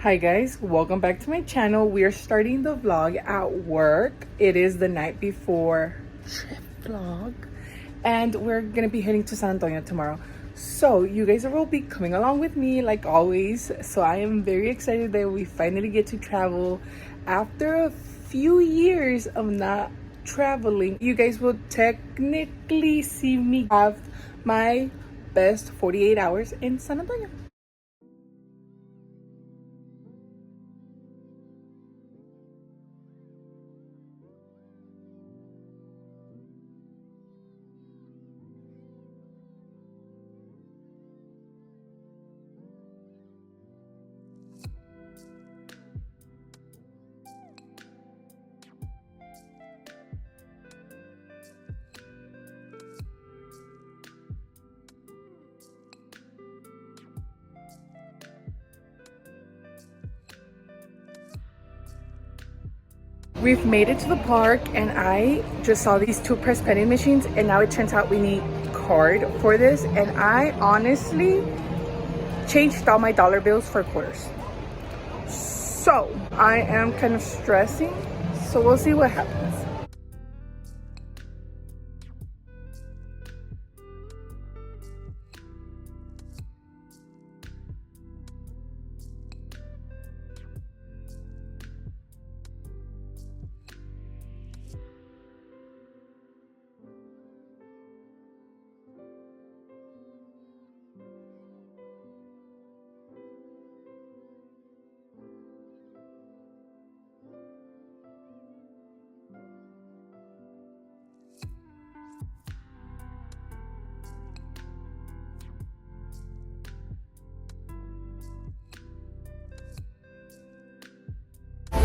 Hi guys, welcome back to my channel. We are starting the vlog at work. It is the night before trip vlog and we're gonna be heading to San Antonio tomorrow. So you guys will be coming along with me like always. So I am very excited that we finally get to travel after a few years of not traveling. You guys will technically see me have my best 48 hours in San Antonio. We've made it to the park and I just saw these two press vending machines and now it turns out we need card for this, and I honestly changed all my dollar bills for quarters. So I am kind of stressing, so we'll see what happens.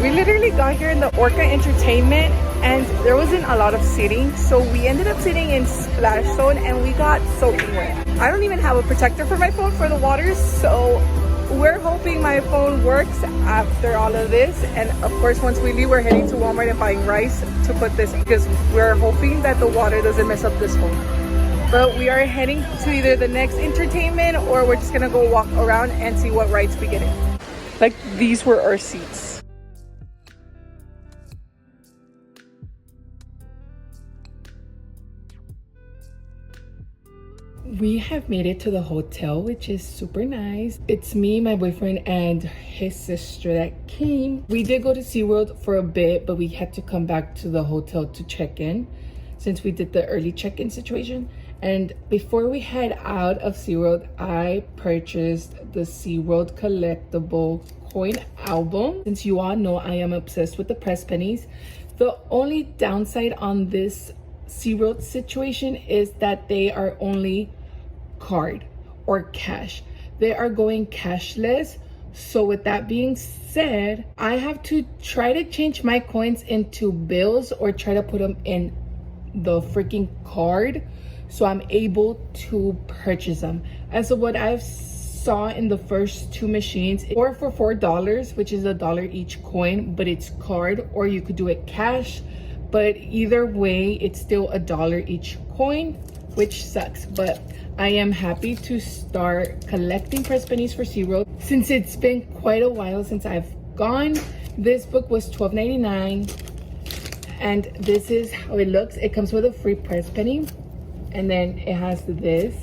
We literally got here in the Orca Entertainment and there wasn't a lot of seating, so we ended up sitting in Splash Zone and we got soaking wet. I don't even have a protector for my phone for the water, so we're hoping my phone works after all of this. And of course, once we leave, we're heading to Walmart and buying rice to put this, because we're hoping that the water doesn't mess up this phone. But we are heading to either the next entertainment or we're just gonna go walk around and see what rides we get in. Like, these were our seats. We have made it to the hotel, which is super nice. It's me, my boyfriend, and his sister that came. We did go to SeaWorld for a bit, but we had to come back to the hotel to check in since we did the early check-in situation. And before we head out of SeaWorld, I purchased the SeaWorld collectible coin album. Since you all know, I am obsessed with the press pennies. The only downside on this SeaWorld situation is that they are only card or cash. They are going cashless. So with that being said, I have to try to change my coins into bills or try to put them in the freaking card so I'm able to purchase them. As of what I've saw in the first two machines, or for $4, which is $1 each coin, but it's card, or you could do it cash. But either way, it's still $1 each coin, which sucks. But I am happy to start collecting press pennies for SeaWorld since it's been quite a while since I've gone. This book was $12.99 and this is how it looks. It comes with a free press penny and then it has this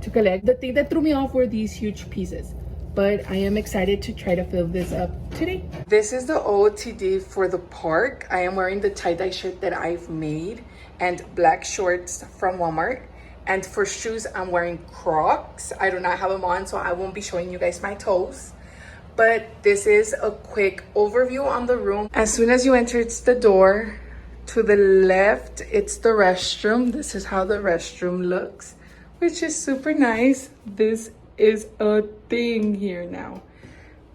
to collect. The thing that threw me off were these huge pieces, but I am excited to try to fill this up today. This is the OOTD for the park. I am wearing the tie-dye shirt that I've made and black shorts from Walmart. And for shoes, I'm wearing Crocs. I do not have them on, so I won't be showing you guys my toes. But this is a quick overview on the room. As soon as you enter, it's the door. To the left, it's the restroom. This is how the restroom looks, which is super nice. This is a thing here now,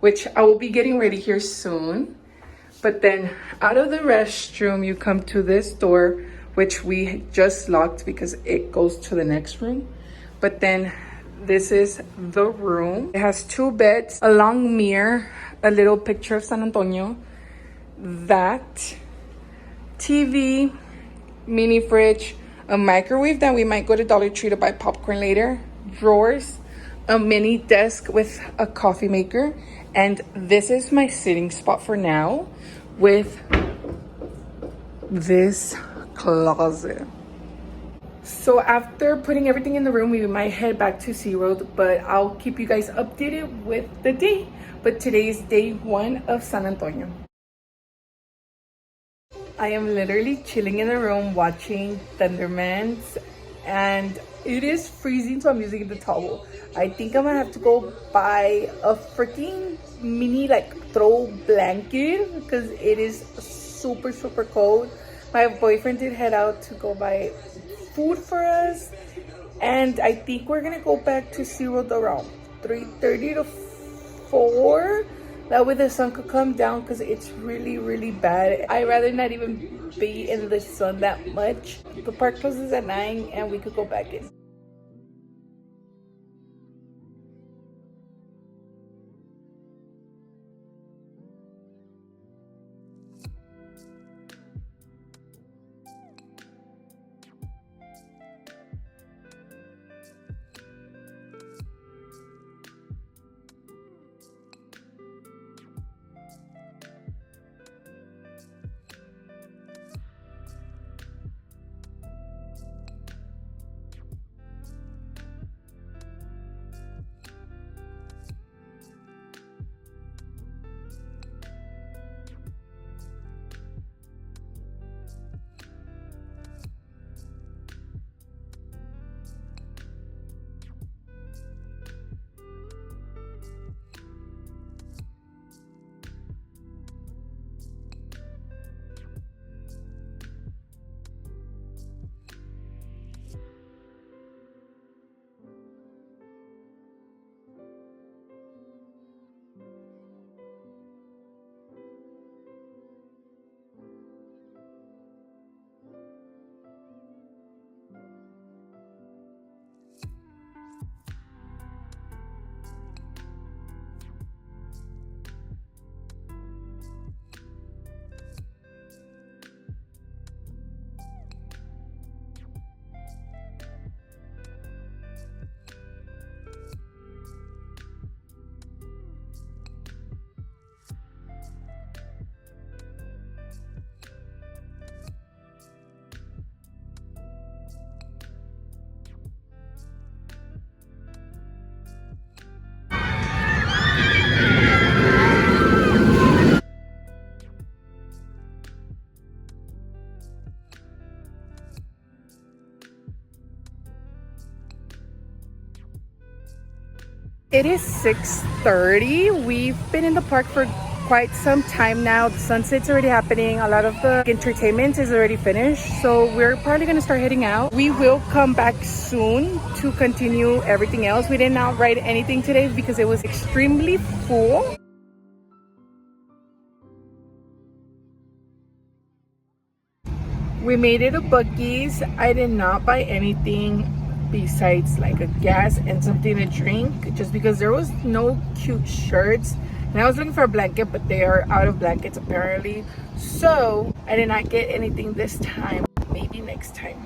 which I will be getting ready here soon. But then out of the restroom, you come to this door, which we just locked because it goes to the next room. But then this is the room. It has two beds, a long mirror, a little picture of San Antonio, that TV, mini fridge, a microwave that we might go to Dollar Tree to buy popcorn later, drawers, a mini desk with a coffee maker, And this is my sitting spot for now with this closet. So after putting everything in the room, we might head back to SeaWorld, but I'll keep you guys updated with the day. But today is day 1 of San Antonio. I am literally chilling in the room watching Thundermans, and it is freezing, so I'm using the towel. I think I'm gonna have to go buy a freaking mini like throw blanket because it is super cold. My boyfriend did head out to go buy food for us, and I think we're gonna go back to SeaWorld around 3:30 to 4. That way the sun could come down because it's really bad. I'd rather not even be in the sun that much. The park closes at 9 and we could go back in. It is 6:30. We've been in the park for quite some time now. The sunset's already happening. A lot of the entertainment is already finished. So we're probably gonna start heading out. We will come back soon to continue everything else. We did not ride anything today because it was extremely full. We made it to Buc-ee's. I did not buy anything besides like a gas and something to drink just because there was no cute shirts, and I was looking for a blanket, but they are out of blankets apparently, so I did not get anything this time. Maybe next time.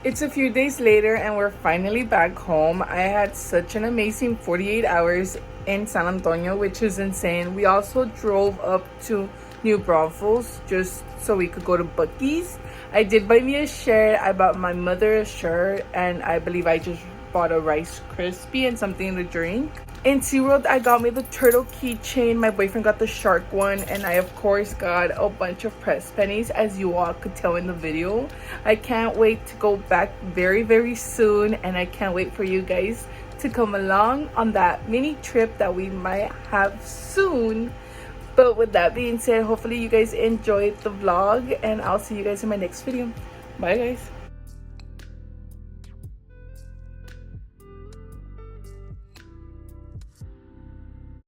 It's a few days later and we're finally back home. I had such an amazing 48 hours in San Antonio, which is insane. We also drove up to New Braunfels just so we could go to Buc-ee's. I did buy me a shirt. I bought my mother a shirt, and I believe I just bought a Rice Krispie and something to drink. In SeaWorld, I got me the turtle keychain. My boyfriend got the shark one, and I of course got a bunch of press pennies, as you all could tell in the video. I can't wait to go back very, very soon, and I can't wait for you guys to come along on that mini trip that we might have soon. But with that being said, hopefully you guys enjoyed the vlog, and I'll see you guys in my next video. Bye guys.